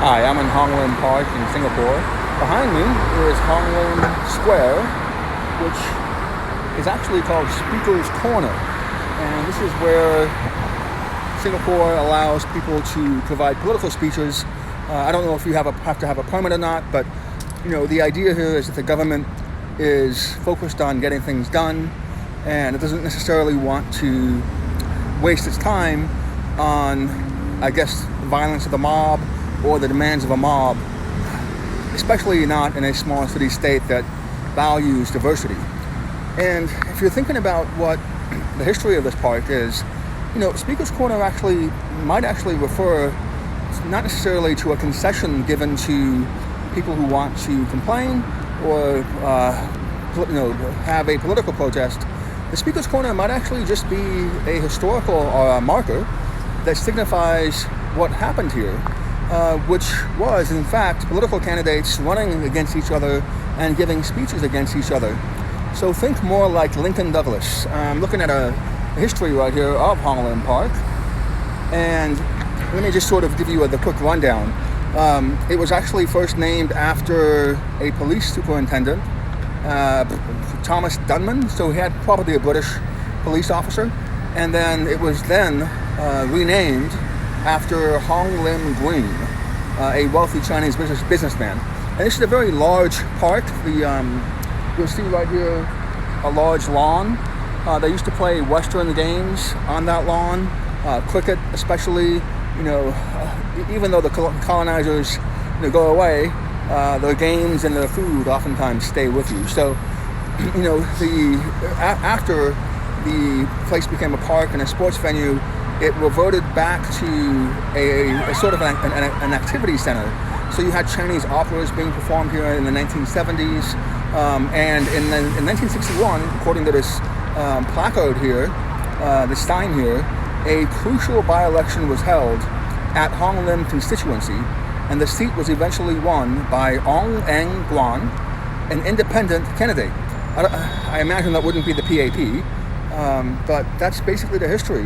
Hi, I'm in Lim Park in Singapore. Behind me is Lim Square, which is actually called Speaker's Corner. And this is where Singapore allows people to provide political speeches. I don't know if you have to have a permit or not, but the idea here is that the government is focused on getting things done, and it doesn't necessarily want to waste its time on, violence of the mob or the demands of a mob, especially not in a small city state that values diversity. And if you're thinking about what the history of this park is, Speaker's Corner might actually refer not necessarily to a concession given to people who want to complain or have a political protest. The Speaker's Corner might actually just be a historical marker that signifies what happened here, which was, in fact, political candidates running against each other and giving speeches against each other. So think more like Lincoln Douglas. I'm looking at a history right here of Lim Park, and let me just sort of give you the quick rundown. It was actually first named after a police superintendent, Thomas Dunman, so he had probably a British police officer, and then it was renamed after Hong Lim Green, a wealthy Chinese businessman. And this is a very large park. You'll see right here a large lawn. They used to play Western games on that lawn, cricket especially. Even though the colonizers go away, their games and their food oftentimes stay with you. So, after the place became a park and a sports venue, it reverted back to a sort of an activity center. So you had Chinese operas being performed here in the 1970s, and in 1961, according to this placard here, the sign here, a crucial by-election was held at Hong Lim constituency, and the seat was eventually won by Ong Eng Guan, an independent candidate. I imagine that wouldn't be the PAP, but that's basically the history.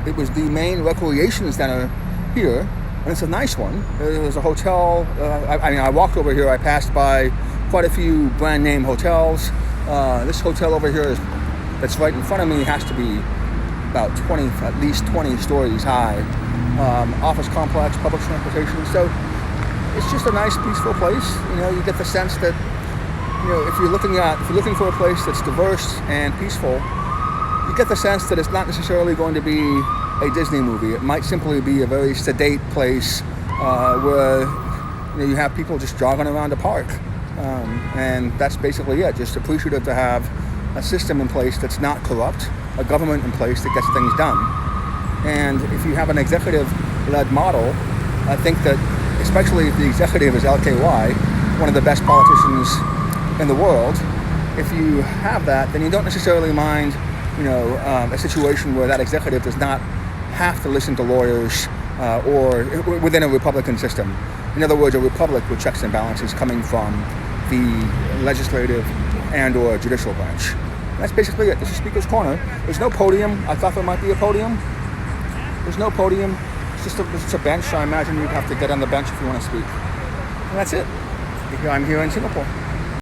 It was the main recreation center here, and it's a nice one. There's a hotel. I walked over here. I passed by quite a few brand name hotels. This hotel over here that's right in front of me has to be about at least 20 stories high. Office complex, public transportation. So it's just a nice, peaceful place. You get the sense that if you're looking for a place that's diverse and peaceful, you get the sense that it's not necessarily going to be a Disney movie. It might simply be a very sedate place where you have people just jogging around a park, and that's basically it. Just appreciative to have a system in place that's not corrupt, a government in place that gets things done. And if you have an executive-led model, I think that, especially if the executive is LKY, one of the best politicians in the world, if you have that, then you don't necessarily mind, a situation where that executive does not have to listen to lawyers or within a Republican system. In other words, a republic with checks and balances coming from the legislative and or judicial branch. That's basically it. This is Speaker's Corner. There's no podium. I thought there might be a podium. There's no podium. It's just a bench. I imagine you'd have to get on the bench if you want to speak. And that's it. I'm here in Singapore.